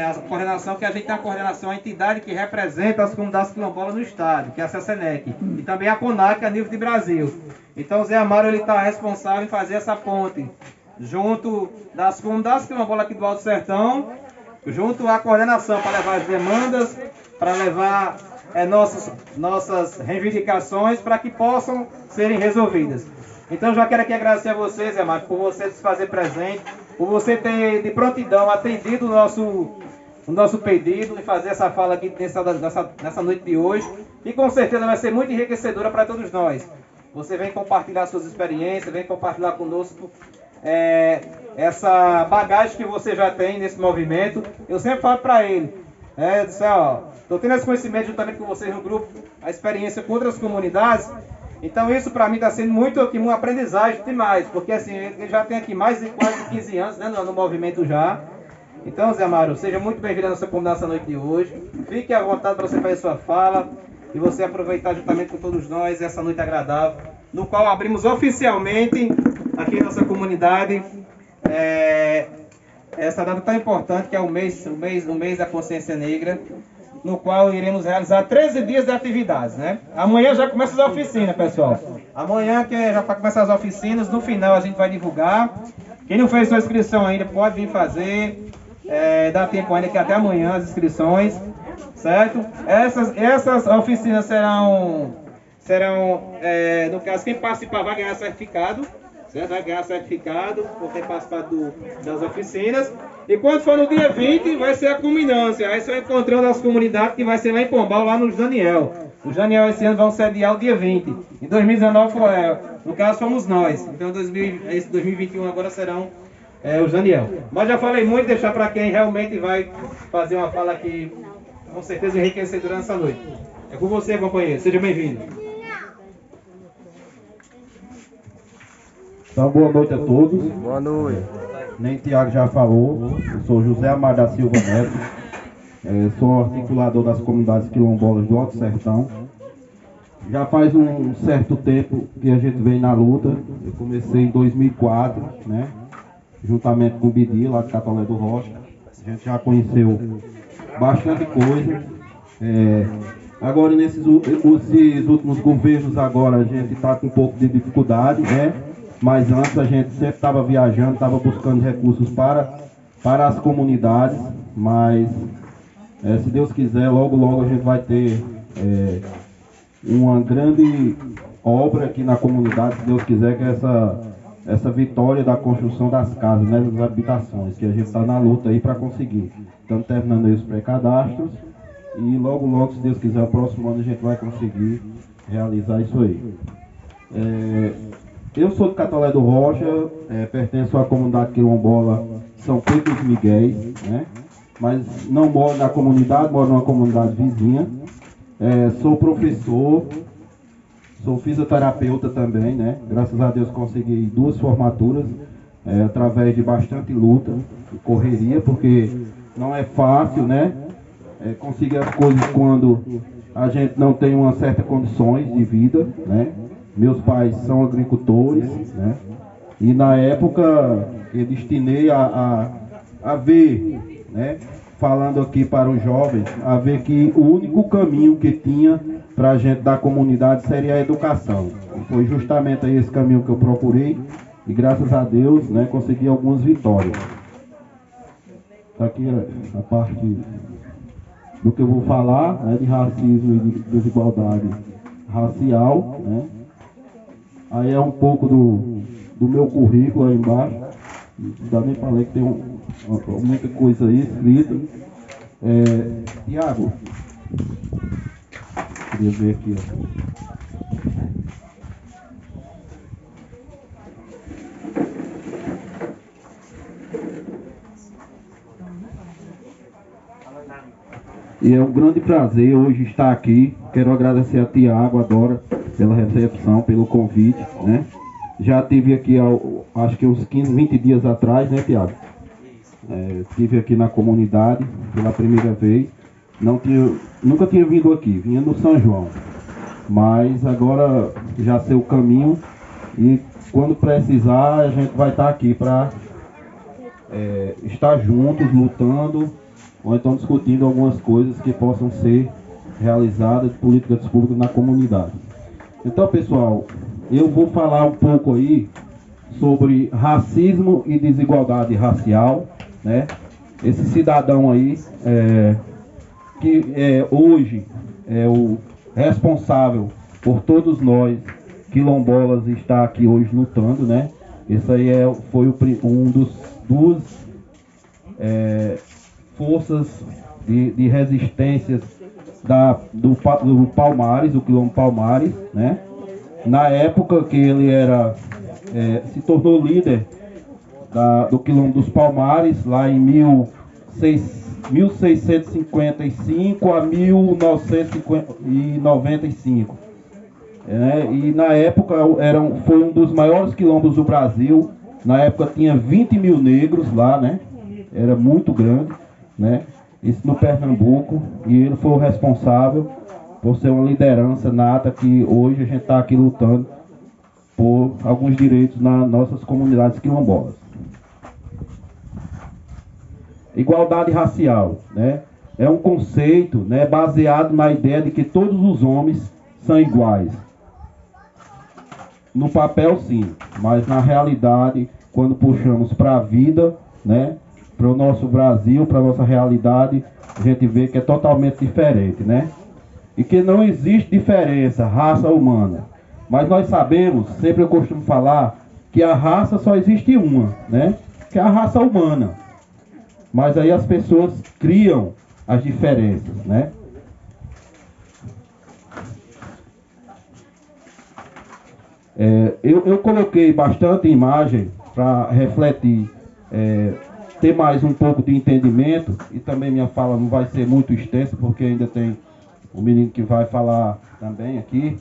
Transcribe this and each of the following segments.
A coordenação que a gente tem a coordenação, a entidade que representa as comunidades quilombolas no estado, que é a CECENEC, e também a CONAC a nível de Brasil. Então o Zé Amaro está responsável em fazer essa ponte junto das comunidades quilombolas aqui do Alto Sertão, junto à coordenação para levar as demandas, para levar nossas reivindicações para que possam serem resolvidas. Então já quero aqui agradecer a vocês, Zé Amaro, por você se fazer presente, por você ter de prontidão atendido o nosso pedido de fazer essa fala aqui nessa noite de hoje, e com certeza vai ser muito enriquecedora para todos nós. Você vem compartilhar suas experiências, vem compartilhar conosco essa bagagem que você já tem nesse movimento. Eu sempre falo para ele, estou tendo esse conhecimento juntamente com vocês no grupo, a experiência com outras comunidades. Então isso para mim está sendo muito aqui, uma aprendizagem demais, porque assim, ele já tem aqui mais de quase 15 anos, né, no movimento já. Então, Zé Amaro, seja muito bem-vindo à nossa comunidade essa noite de hoje. Fique à vontade para você fazer sua fala e você aproveitar juntamente com todos nós essa noite agradável, no qual abrimos oficialmente aqui em nossa comunidade essa data tão importante, que é o mês da consciência negra, no qual iremos realizar 13 dias de atividades, né? Amanhã já começa as oficinas, pessoal. Amanhã que já vai começar as oficinas, no final a gente vai divulgar. Quem não fez sua inscrição ainda pode vir fazer. Dá tempo ainda que até amanhã as inscrições, certo? Essas oficinas serão no caso, quem participar vai ganhar certificado, certo? Vai ganhar certificado por ter participado das oficinas. E quando for no dia 20, vai ser a culminância. Aí você encontrando as comunidades, que vai ser lá em Pombal, lá nos Daniel. Os Daniel esse ano vão sediar o dia 20. Em 2019, no caso, fomos nós. Então, esse 2021 agora serão os Daniel. Mas já falei muito, deixar para quem realmente vai fazer uma fala aqui, com certeza enriquecedora nessa noite. É com você, companheiro. Seja bem-vindo. Então, boa noite a todos. Boa noite. Nem Tiago já falou, eu sou José Amaro da Silva Neto, sou articulador das comunidades quilombolas do Alto Sertão. Já faz um certo tempo que a gente vem na luta. Eu comecei em 2004, né, juntamente com o Bidi, lá de Catolé do Rocha. A gente já conheceu bastante coisa. Agora, nesses últimos governos, agora a gente está com um pouco de dificuldade, né? Mas antes a gente sempre estava viajando, estava buscando recursos para as comunidades. Mas, se Deus quiser, logo a gente vai ter uma grande obra aqui na comunidade, se Deus quiser, que é essa vitória da construção das casas, né, das habitações, que a gente está na luta aí para conseguir. Estamos terminando aí os pré-cadastros e logo, se Deus quiser, o próximo ano a gente vai conseguir realizar isso aí. Eu sou de Catolé do Rocha, pertenço à comunidade quilombola São Pedro dos Miguéis, né? Mas não moro na comunidade, moro numa comunidade vizinha. Sou professor, sou fisioterapeuta também, né? Graças a Deus consegui 2 formaturas, através de bastante luta e correria, porque não é fácil, né? Conseguir as coisas quando a gente não tem uma certa condições de vida, né? Meus pais são agricultores, né? E na época eu destinei a ver, né? Falando aqui para os jovens, a ver que o único caminho que tinha para a gente da comunidade seria a educação. E foi justamente aí esse caminho que eu procurei e graças a Deus, né, consegui algumas vitórias. Aqui a parte do que eu vou falar, né, de racismo e de desigualdade racial, né? Aí é um pouco do meu currículo aí embaixo. Já nem falei que tem muita coisa aí escrita. Tiago, queria ver aqui, E é um grande prazer hoje estar aqui. Quero agradecer a Tiago, a Dora, pela recepção, pelo convite, né? Já estive aqui, acho que uns 15, 20 dias atrás, né, Tiago? Estive aqui na comunidade pela primeira vez. Nunca tinha vindo aqui, vinha no São João. Mas agora já sei o caminho e quando precisar a gente vai estar aqui para estar juntos, lutando ou então discutindo algumas coisas que possam ser realizadas, políticas públicas na comunidade. Então, pessoal, eu vou falar um pouco aí sobre racismo e desigualdade racial, né? Esse cidadão aí, que hoje é o responsável por todos nós quilombolas estar aqui hoje lutando, né? Esse aí foi um dos forças de resistências do Palmares, do Quilombo Palmares, né? Na época que ele se tornou líder do Quilombo dos Palmares, lá em 1655 a 1995. E na época foi um dos maiores quilombos do Brasil. Na época tinha 20 mil negros lá, né? Era muito grande, né? Isso no Pernambuco. E ele foi o responsável por ser uma liderança nata que hoje a gente está aqui lutando por alguns direitos nas nossas comunidades quilombolas. Igualdade racial, né? É um conceito, né, baseado na ideia de que todos os homens são iguais. No papel, sim, mas na realidade, quando puxamos para a vida, né, para o nosso Brasil, para a nossa realidade, a gente vê que é totalmente diferente, né? E que não existe diferença, raça humana. Mas nós sabemos, sempre eu costumo falar, que a raça só existe uma, né? Que é a raça humana. Mas aí as pessoas criam as diferenças, né? Eu coloquei bastante imagem para refletir, ter mais um pouco de entendimento, e também minha fala não vai ser muito extensa, porque ainda tem o menino que vai falar também aqui,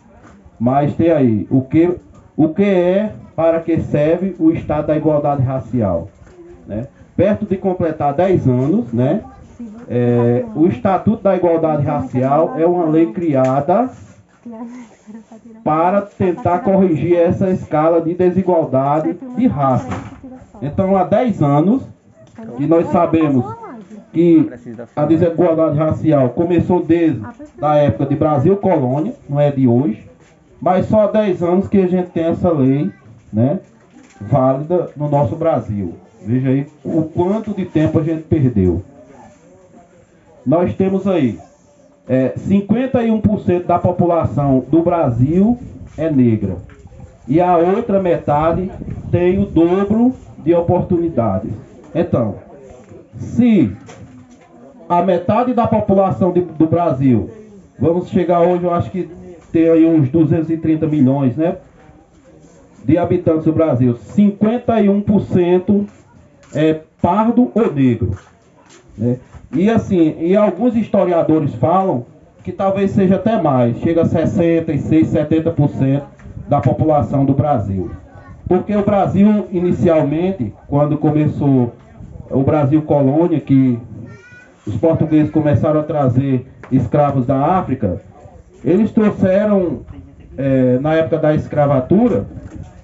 mas tem aí, o que é, para que serve o Estado da Igualdade Racial, né? Perto de completar 10 anos, né? O Estatuto da Igualdade Racial é uma lei criada para tentar corrigir essa escala de desigualdade de raça. Então, há 10 anos, que nós sabemos que a desigualdade racial começou desde a época de Brasil Colônia, não é de hoje, mas só há 10 anos que a gente tem essa lei, né, válida no nosso Brasil. Veja aí o quanto de tempo a gente perdeu. Nós temos aí 51% da população do Brasil é negra. E a outra metade tem o dobro de oportunidades. Então, se a metade da população do Brasil, vamos chegar hoje, eu acho que tem aí uns 230 milhões, né, de habitantes do Brasil, 51% é pardo ou negro, né? E assim, e alguns historiadores falam que talvez seja até mais, chega a 66, 70% da população do Brasil. Porque o Brasil, inicialmente, quando começou o Brasil colônia, que os portugueses começaram a trazer escravos da África, eles trouxeram, na época da escravatura,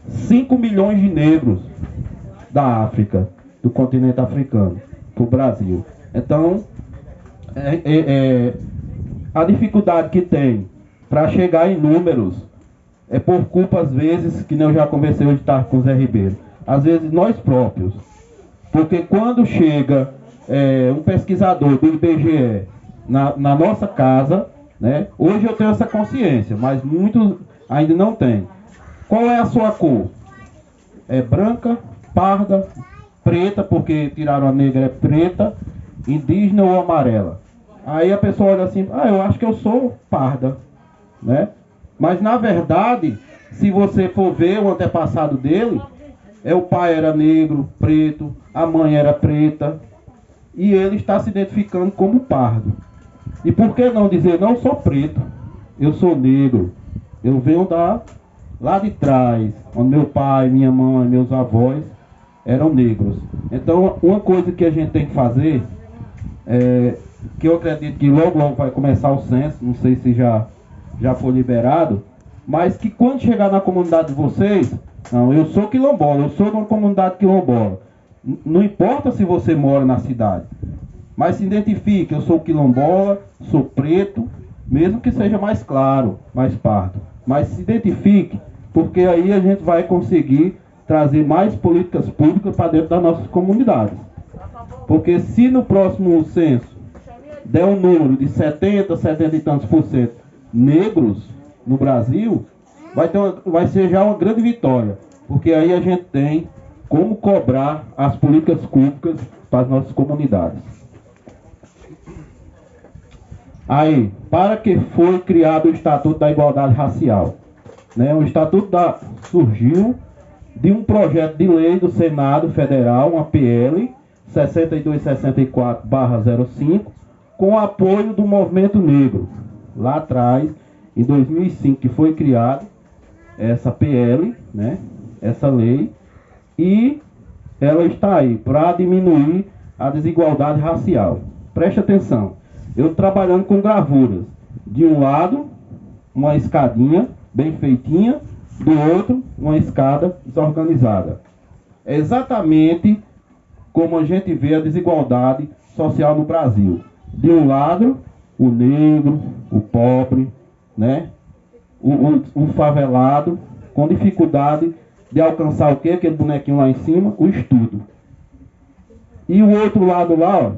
5 milhões de negros da África, do continente africano, para o Brasil. Então, a dificuldade que tem para chegar em números é por culpa, às vezes, que eu já conversei hoje tarde com o Zé Ribeiro, às vezes nós próprios. Porque quando chega um pesquisador do IBGE na nossa casa, né, hoje eu tenho essa consciência, mas muitos ainda não têm. Qual é a sua cor? É branca, parda, preta, porque tiraram a negra, é preta, indígena ou amarela. Aí a pessoa olha assim, eu acho que eu sou parda, né? Mas na verdade, se você for ver o antepassado dele, o pai era negro, preto, a mãe era preta, e ele está se identificando como pardo. E por que não dizer, não sou preto, eu sou negro, eu venho lá de trás, onde meu pai, minha mãe, meus avós eram negros. Então, uma coisa que a gente tem que fazer, que eu acredito que logo vai começar o censo, não sei se já foi liberado, mas que quando chegar na comunidade de vocês, não, eu sou quilombola, eu sou de uma comunidade quilombola. Não importa se você mora na cidade, Mas se identifique, eu sou quilombola, sou preto, mesmo que seja mais claro, mais pardo. Mas se identifique, porque aí a gente vai conseguir trazer mais políticas públicas para dentro das nossas comunidades. Porque se no próximo censo der um número de 70 e tantos por cento negros no Brasil, vai ser já uma grande vitória. Porque aí a gente tem como cobrar as políticas públicas para as nossas comunidades. Aí, para que foi criado o Estatuto da Igualdade Racial? Né? O Estatuto surgiu de um projeto de lei do Senado Federal, uma PL 6264/05, com o apoio do movimento negro. Lá atrás, em 2005, que foi criado essa PL, né? Essa lei, e ela está aí para diminuir a desigualdade racial. Preste atenção, eu trabalhando com gravuras, de um lado uma escadinha bem feitinha, do outro uma escada desorganizada. É exatamente como a gente vê a desigualdade social no Brasil. De um lado, o negro, o pobre, né? o favelado, com dificuldade de alcançar o quê? Aquele bonequinho lá em cima, o estudo. E o outro lado lá, ó,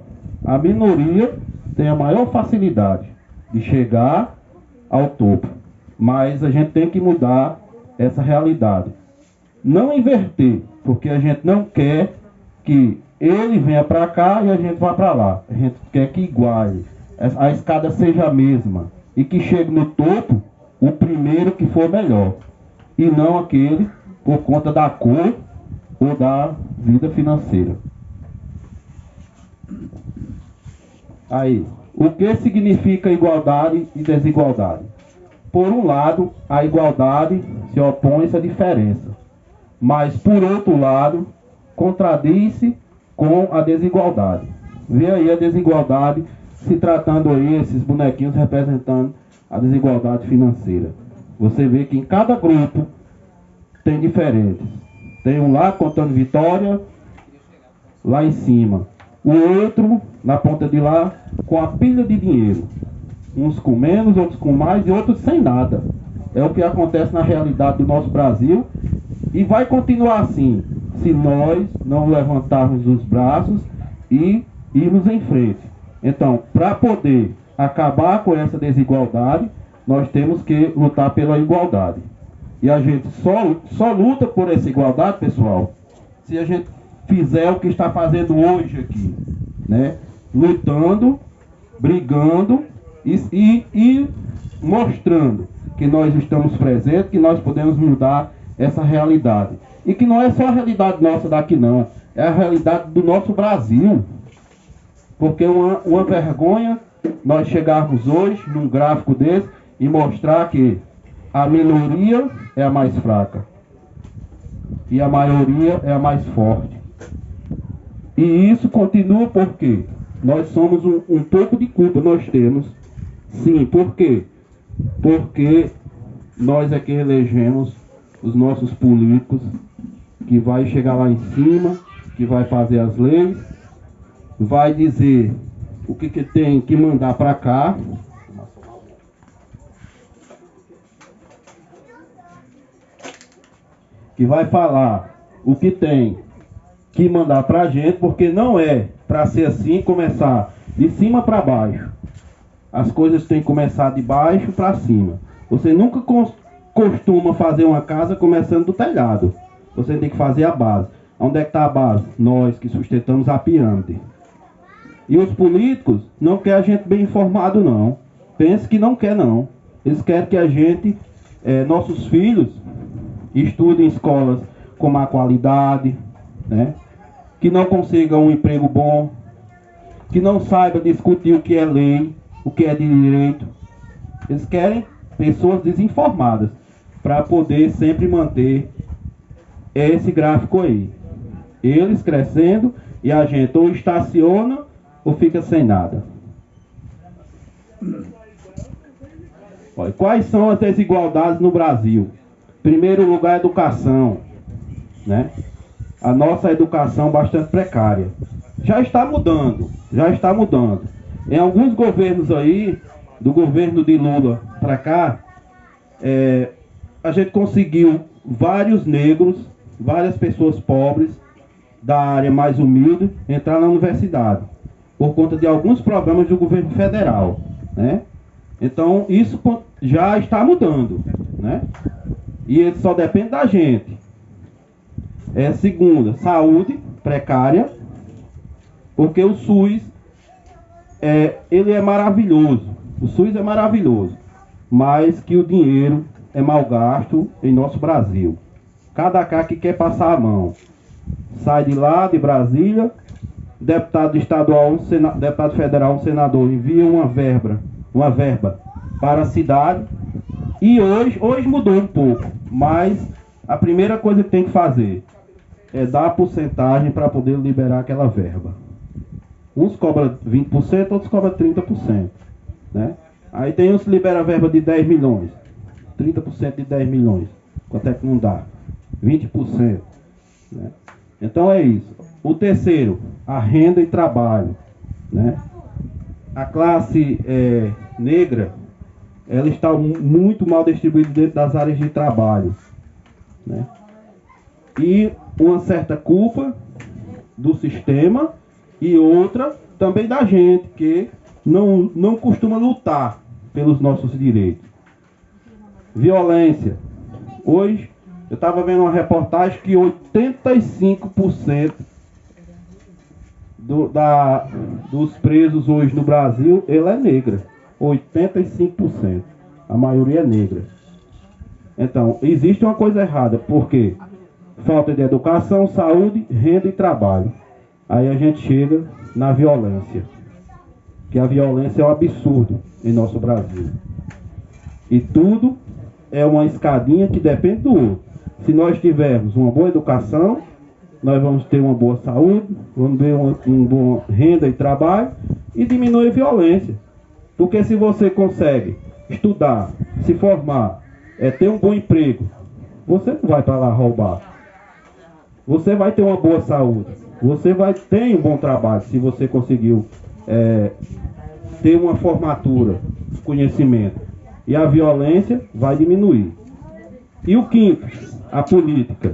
a minoria tem a maior facilidade de chegar ao topo. Mas a gente tem que mudar essa realidade. Não inverter, porque a gente não quer que ele venha para cá e a gente vá para lá. A gente quer que iguale, a escada seja a mesma e que chegue no topo o primeiro que for melhor, e não aquele por conta da cor ou da vida financeira. Aí, o que significa igualdade e desigualdade? Por um lado, a igualdade se opõe à diferença, mas por outro lado, contradiz-se com a desigualdade. Vê aí a desigualdade se tratando aí, esses bonequinhos representando a desigualdade financeira. Você vê que em cada grupo tem diferentes. Tem um lá contando vitória, lá em cima. O outro, na ponta de lá, com a pilha de dinheiro. Uns com menos, outros com mais e outros sem nada. É o que acontece na realidade do nosso Brasil. E vai continuar assim, se nós não levantarmos os braços e irmos em frente. Então, para poder acabar com essa desigualdade, nós temos que lutar pela igualdade. E a gente só luta por essa igualdade, pessoal, se a gente fizer o que está fazendo hoje aqui, né? Lutando, brigando e mostrando que nós estamos presentes, que nós podemos mudar essa realidade. E que não é só a realidade nossa daqui não, é a realidade do nosso Brasil. Porque uma vergonha nós chegarmos hoje num gráfico desse e mostrar que a minoria é a mais fraca e a maioria é a mais forte. E isso continua porque nós somos um pouco de culpa, nós temos. Sim, por quê? Porque nós é que elegemos os nossos políticos, que vai chegar lá em cima, que vai fazer as leis, vai dizer o que tem que mandar para cá, que vai falar o que tem que mandar para a gente, porque não é para ser assim, começar de cima para baixo. As coisas têm que começar de baixo para cima. Você nunca costuma fazer uma casa começando do telhado. Você tem que fazer a base. Onde é que está a base? Nós que sustentamos a pirâmide. E os políticos não querem a gente bem informado não. Pense que não quer não. Eles querem que a gente, nossos filhos, estudem em escolas com má qualidade, né? Que não consigam um emprego bom, que não saiba discutir o que é lei, o que é de direito. Eles querem pessoas desinformadas para poder sempre manter esse gráfico aí. Eles crescendo e a gente ou estaciona ou fica sem nada. Olha, quais são as desigualdades no Brasil? Primeiro lugar, a educação, né? A nossa educação bastante precária. já está mudando, já está mudando. Em alguns governos aí, do governo de Lula para cá, a gente conseguiu vários negros, várias pessoas pobres, da área mais humilde, entrar na universidade, por conta de alguns programas do governo federal, né? Então, isso já está mudando, né? E ele só depende da gente. Segunda, saúde precária, porque o SUS, ele é maravilhoso. O SUS é maravilhoso, mas que o dinheiro é mal gasto em nosso Brasil. Cada cara que quer passar a mão, sai de lá, de Brasília, deputado estadual, deputado federal, um senador, envia uma verba para a cidade, e hoje mudou um pouco, mas a primeira coisa que tem que fazer é dar a porcentagem para poder liberar aquela verba. Uns cobram 20%, outros cobram 30%, né? Aí tem uns que liberam a verba de 10 milhões, 30% de 10 milhões, quanto é que não dá? 20%, né? Então é isso. O terceiro, a renda e trabalho, né? A classe negra, ela está muito mal distribuída dentro das áreas de trabalho, né? E uma certa culpa do sistema e outra também da gente, que não costuma lutar pelos nossos direitos. Violência. Hoje, eu estava vendo uma reportagem que 85% dos presos hoje no Brasil, ela é negra. 85%. A maioria é negra. Então, existe uma coisa errada. Por quê? Falta de educação, saúde, renda e trabalho. Aí a gente chega na violência. Que a violência é um absurdo em nosso Brasil. E tudo é uma escadinha que depende do outro. Se nós tivermos uma boa educação, nós vamos ter uma boa saúde, vamos ter uma boa renda e trabalho, e diminuir a violência. Porque se você consegue estudar, se formar, ter um bom emprego, você não vai para lá roubar. Você vai ter uma boa saúde, você vai ter um bom trabalho, se você conseguiu ter uma formatura, conhecimento. E a violência vai diminuir. E o quinto, a política.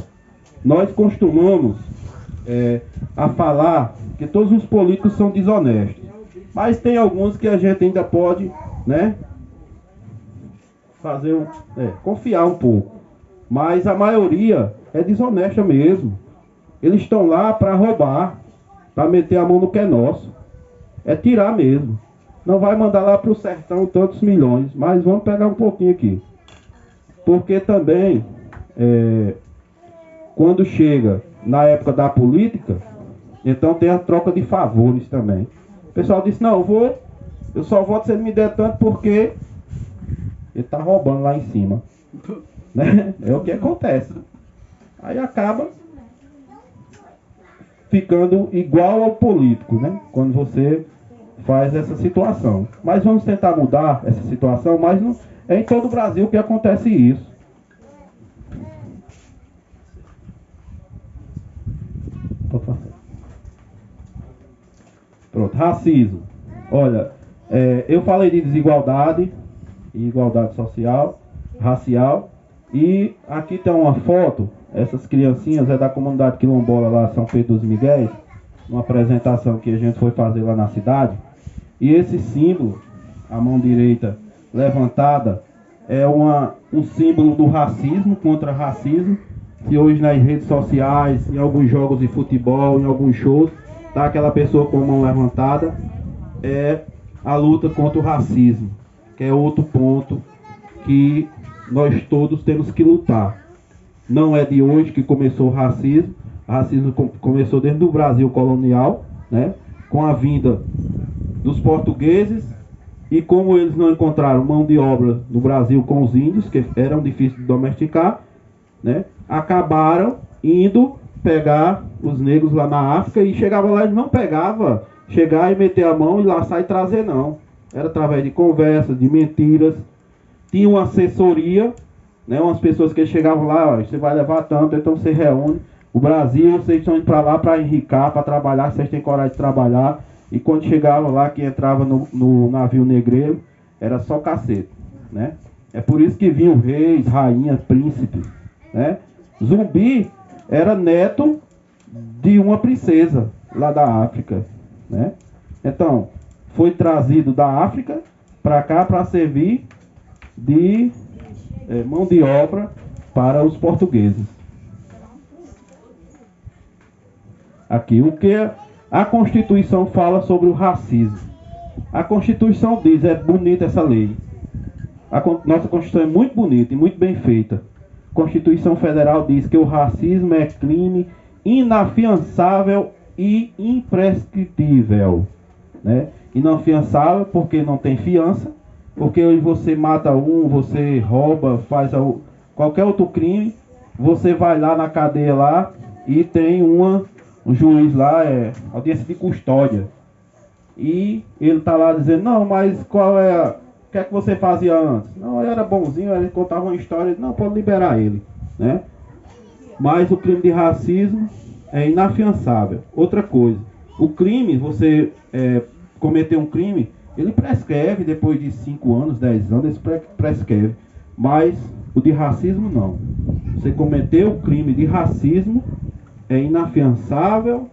Nós costumamos a falar que todos os políticos são desonestos. Mas tem alguns que a gente ainda pode, né, confiar um pouco. Mas a maioria é desonesta mesmo. Eles estão lá para roubar, para meter a mão no que é nosso. É tirar mesmo. Não vai mandar lá para o sertão tantos milhões, mas vamos pegar um pouquinho aqui. Porque também, quando chega na época da política, então tem a troca de favores também. O pessoal disse, não, eu só voto se ele me der tanto porque ele está roubando lá em cima. Né? É o que acontece. Aí acaba ficando igual ao político, né? Quando você faz essa situação. Mas vamos tentar mudar essa situação, mas não, é em todo o Brasil que acontece isso. Pronto, racismo. Olha, eu falei de desigualdade e igualdade social, racial, e aqui tem uma foto. Essas criancinhas é da comunidade quilombola lá, São Pedro dos Miguéis, uma apresentação que a gente foi fazer lá na cidade. E esse símbolo, a mão direita levantada, é um símbolo do racismo, contra racismo, que hoje nas redes sociais, em alguns jogos de futebol, em alguns shows, tá aquela pessoa com a mão levantada, é a luta contra o racismo, que é outro ponto que nós todos temos que lutar. Não é de hoje que começou o racismo começou dentro do Brasil colonial, né, com a vinda dos portugueses, e como eles não encontraram mão de obra no Brasil com os índios, que eram difíceis de domesticar, né, acabaram indo pegar os negros lá na África, e chegava lá e não pegava, chegar e meter a mão e laçar e trazer, não. Era através de conversas, de mentiras. Tinha uma assessoria, né, umas pessoas que chegavam lá, ó, você vai levar tanto, então você reúne. O Brasil, vocês estão indo para lá para enricar, para trabalhar, vocês têm coragem de trabalhar. E quando chegavam lá, que entrava no navio negreiro, era só cacete, né? É por isso que vinham reis, rainhas, príncipes, né? Zumbi era neto de uma princesa lá da África, né? Então, foi trazido da África para cá para servir de mão de obra para os portugueses. Aqui, o que a Constituição fala sobre o racismo. A Constituição diz, é bonita essa lei. Nossa Constituição é muito bonita e muito bem feita. A Constituição Federal diz que o racismo é crime inafiançável e imprescritível, né? Inafiançável porque não tem fiança, porque você mata você rouba, faz qualquer outro crime, você vai lá na cadeia lá e tem um juiz lá, audiência de custódia, e ele tá lá dizendo, não, mas o que é que você fazia antes? Não, eu era bonzinho, ele contava uma história, não, pode liberar ele, né? Mas o crime de racismo é inafiançável. Outra coisa, o crime, você cometer um crime, ele prescreve depois de 5 anos, 10 anos, ele prescreve. Mas o de racismo não. Você cometeu o crime de racismo, é inafiançável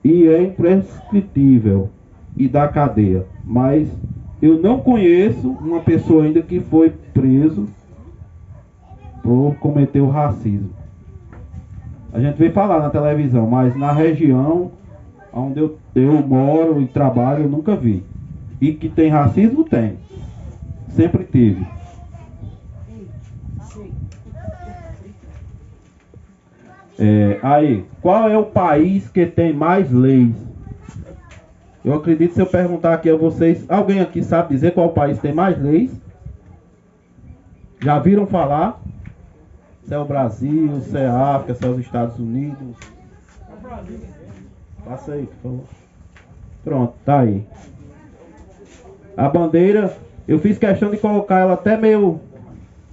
e é imprescritível e dá cadeia. Mas eu não conheço uma pessoa ainda que foi preso por cometer o racismo. A gente vê falar na televisão, mas na região onde eu moro e trabalho eu nunca vi. E que tem racismo, tem. Sempre teve. Aí, qual é o país que tem mais leis? Eu acredito, se eu perguntar aqui a vocês, alguém aqui sabe dizer qual país tem mais leis? Já viram falar? Se é o Brasil, se é a África, se é os Estados Unidos? Passa aí, por favor. Pronto, tá aí. A bandeira, eu fiz questão de colocar ela até meio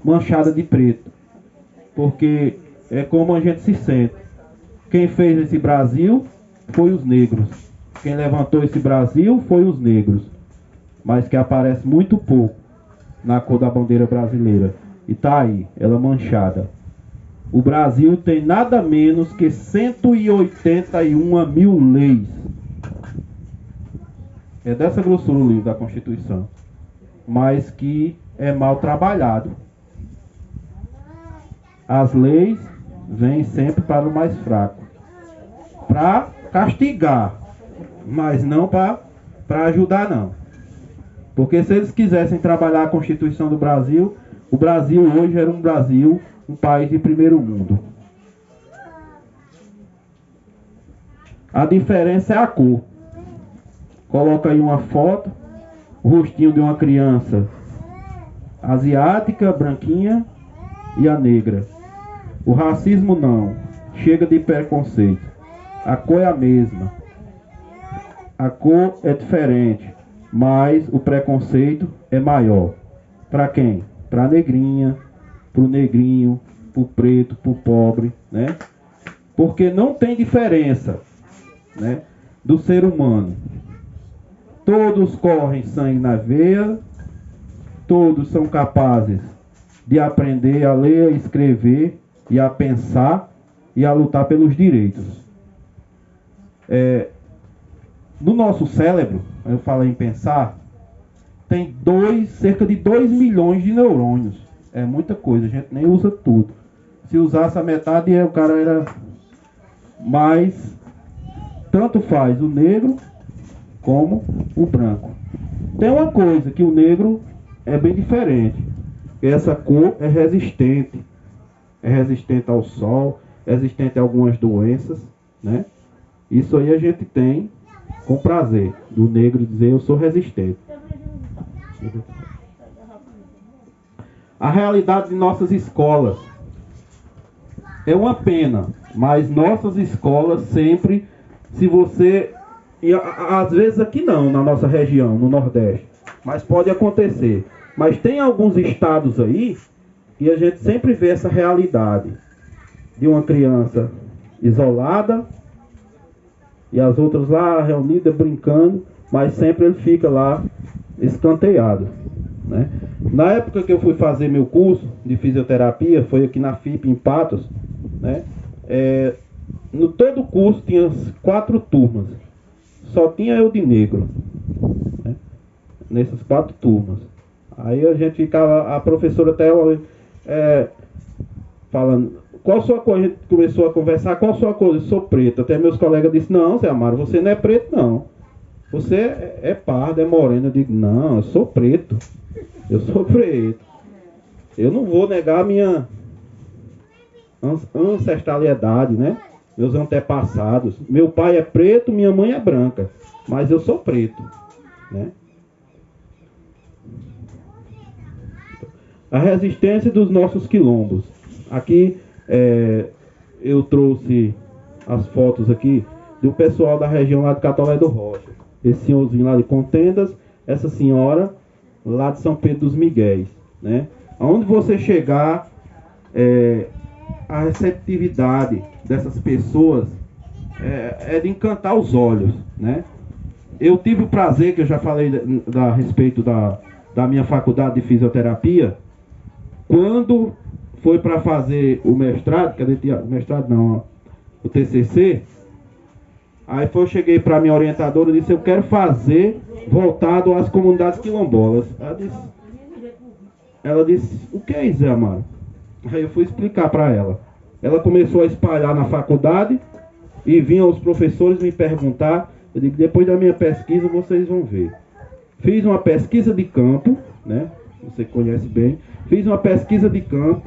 manchada de preto, porque é como a gente se sente. Quem fez esse Brasil foi os negros. Quem levantou esse Brasil foi os negros. Mas que aparece muito pouco na cor da bandeira brasileira. E tá aí, ela manchada. O Brasil tem nada menos que 181 mil leis. É dessa grossura o livro da Constituição. Mas que é mal trabalhado. As leis vêm sempre para o mais fraco. Para castigar. Mas não para ajudar, não. Porque se eles quisessem trabalhar a Constituição do Brasil, o Brasil hoje era um país de primeiro mundo. A diferença é a cor. Coloca aí uma foto, o rostinho de uma criança asiática, branquinha, e a negra. O racismo não. Chega de preconceito. A cor é a mesma. A cor é diferente, mas o preconceito é maior. Para quem? Para a negrinha, para o negrinho, para o preto, para o pobre, né? Porque não tem diferença, né, do ser humano. Todos correm sangue na veia, todos são capazes de aprender a ler, a escrever e a pensar e a lutar pelos direitos. No nosso cérebro, eu falei em pensar, tem cerca de 2 milhões de neurônios. É muita coisa, a gente nem usa tudo. Se usasse a metade, o cara era... Mas, tanto faz o negro como o branco. Tem uma coisa, que o negro é bem diferente. Essa cor é resistente. É resistente ao sol, é resistente a algumas doenças, né? Isso aí a gente tem com prazer, do negro dizer eu sou resistente. A realidade de nossas escolas é uma pena, mas nossas escolas sempre, se você, e às vezes aqui não, na nossa região, no Nordeste, mas pode acontecer. Mas tem alguns estados aí e a gente sempre vê essa realidade de uma criança isolada e as outras lá reunidas brincando, mas sempre ele fica lá escanteado, né? Na época que eu fui fazer meu curso de fisioterapia, foi aqui na FIP em Patos, né? No todo o curso tinha 4 turmas, só tinha eu de negro, né? Nessas 4 turmas. Aí a gente ficava, a professora até falando, qual sua cor? A gente começou a conversar, qual sua cor? Eu sou preto. Até meus colegas disseram, não, Zé Amaro, você não é preto não, você é pardo, é moreno. Eu digo, não, eu sou preto, eu não vou negar a minha ancestralidade, né? Meus antepassados, meu pai é preto, minha mãe é branca, mas eu sou preto, né? A resistência dos nossos quilombos. Aqui eu trouxe as fotos aqui do pessoal da região lá de Catolé do Rocha. Esse senhorzinho lá de Contendas, essa senhora lá de São Pedro dos Miguéis, né? Aonde você chegar, a receptividade dessas pessoas é de encantar os olhos, né? Eu tive o prazer, que eu já falei a respeito da minha faculdade de fisioterapia, quando foi para fazer o mestrado, o TCC, aí eu cheguei para a minha orientadora e disse, eu quero fazer voltado às comunidades quilombolas. Ela disse, o que é isso, Zé Amaro? Aí eu fui explicar para ela. Ela começou a espalhar na faculdade e vinham os professores me perguntar. Eu digo, depois da minha pesquisa vocês vão ver. Fiz uma pesquisa de campo, né? Você conhece bem. Fiz uma pesquisa de campo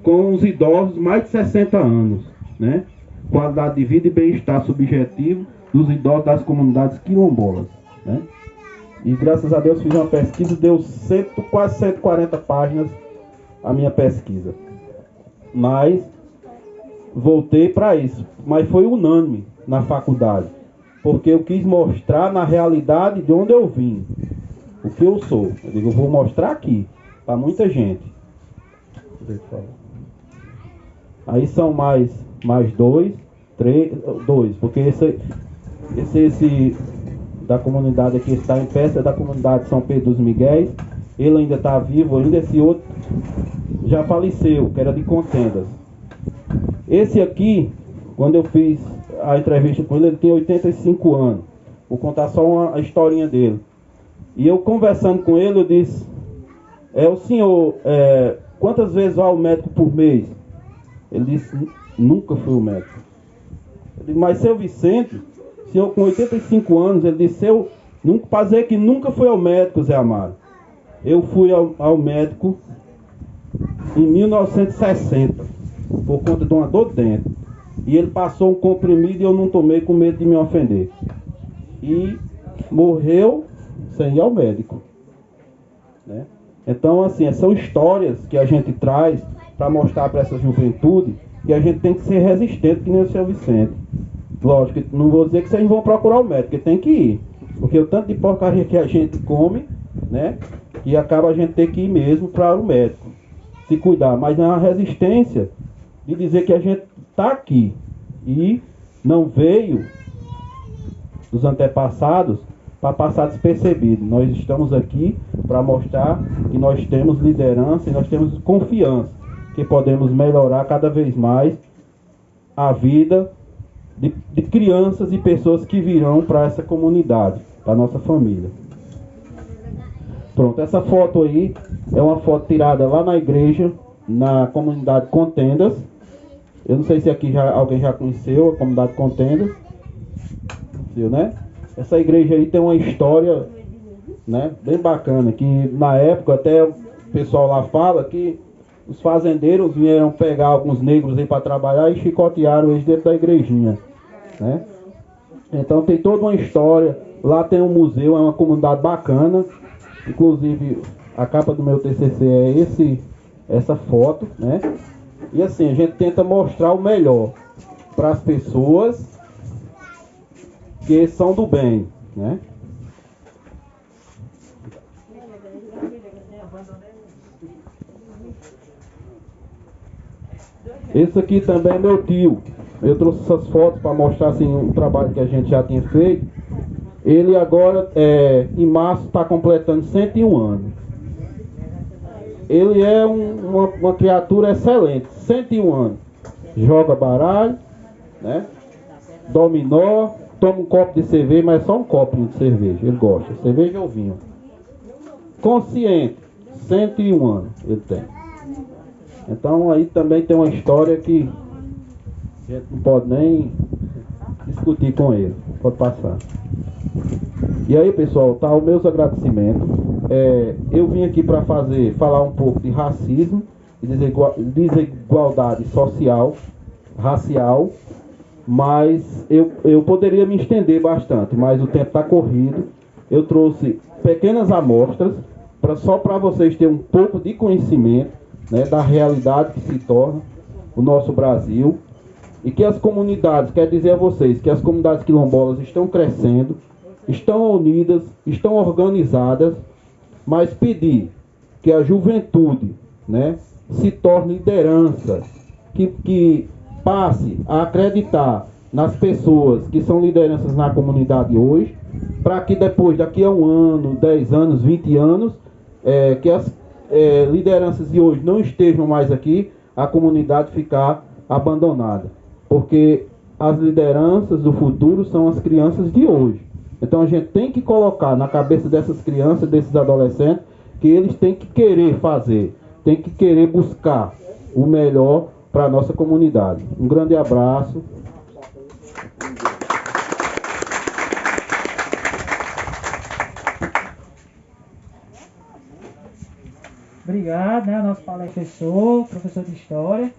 com os idosos mais de 60 anos, né? Qualidade de vida e bem-estar subjetivo dos idosos das comunidades quilombolas, né? E graças a Deus fiz uma pesquisa, deu quase 140 páginas a minha pesquisa. Mas voltei para isso, mas foi unânime na faculdade, porque eu quis mostrar na realidade de onde eu vim, o que eu sou. Eu digo, eu vou mostrar aqui para muita gente. Aí são mais 2, 3, porque esse da comunidade aqui está em festa, da comunidade São Pedro dos Miguéis. Ele ainda está vivo, ainda esse outro já faleceu, que era de Contendas. Esse aqui, quando eu fiz a entrevista com ele tinha 85 anos. Vou contar só uma historinha dele. E eu conversando com ele, eu disse, o senhor, quantas vezes vai ao médico por mês? Ele disse, nunca fui ao médico. Eu disse, mas seu Vicente, senhor com 85 anos, ele disse, para dizer que nunca fui ao médico, Zé Amaro. Eu fui ao médico em 1960, por conta de uma dor de dente. E ele passou um comprimido e eu não tomei com medo de me ofender. E morreu sem ir ao médico, né? Então, assim, são histórias que a gente traz para mostrar para essa juventude que a gente tem que ser resistente, que nem o seu Vicente. Lógico, não vou dizer que vocês vão procurar o médico, porque tem que ir. Porque o tanto de porcaria que a gente come, né, que acaba a gente ter que ir mesmo para o médico, se cuidar. Mas não é uma resistência de dizer que a gente está aqui e não veio dos antepassados para passar despercebido. Nós estamos aqui para mostrar que nós temos liderança e nós temos confiança que podemos melhorar cada vez mais a vida de crianças e pessoas que virão para essa comunidade, para a nossa família. Pronto, essa foto aí é uma foto tirada lá na igreja, na comunidade Contendas. Eu não sei se aqui alguém já conheceu a comunidade Contendas. Viu, né? Essa igreja aí tem uma história, né, bem bacana, que na época até o pessoal lá fala que os fazendeiros vieram pegar alguns negros aí para trabalhar e chicotearam eles dentro da igrejinha, né? Então tem toda uma história. Lá tem um museu, é uma comunidade bacana. Inclusive a capa do meu TCC é essa foto, né? E assim, a gente tenta mostrar o melhor para as pessoas que são do bem, né? Esse aqui também é meu tio, Eu trouxe essas fotos para mostrar assim, o trabalho que a gente já tinha feito. Ele agora, em março, está completando 101 anos. Ele é uma criatura excelente, 101 anos. Joga baralho, né? Dominó, toma um copo de cerveja, mas só um copinho de cerveja, ele gosta, cerveja ou vinho. Consciente, 101 anos ele tem. Então aí também tem uma história que a gente não pode nem discutir com ele, pode passar. E aí, pessoal, tá os meus agradecimentos. Eu vim aqui para falar um pouco de racismo e desigualdade social, racial, mas eu poderia me estender bastante, mas o tempo está corrido. Eu trouxe pequenas amostras só para vocês terem um pouco de conhecimento, né, da realidade que se torna o nosso Brasil, e que as comunidades, quero dizer a vocês, que as comunidades quilombolas estão crescendo, estão unidas, estão organizadas, mas pedir que a juventude, né, se torne liderança, que passe a acreditar nas pessoas que são lideranças na comunidade hoje, para que depois, daqui a 1 ano, 10 anos, 20 anos, que as lideranças de hoje não estejam mais aqui, a comunidade ficar abandonada. Porque as lideranças do futuro são as crianças de hoje. Então a gente tem que colocar na cabeça dessas crianças, desses adolescentes, que eles têm que querer fazer, têm que querer buscar o melhor para a nossa comunidade. Um grande abraço. Obrigado, né, ao nosso professor de História.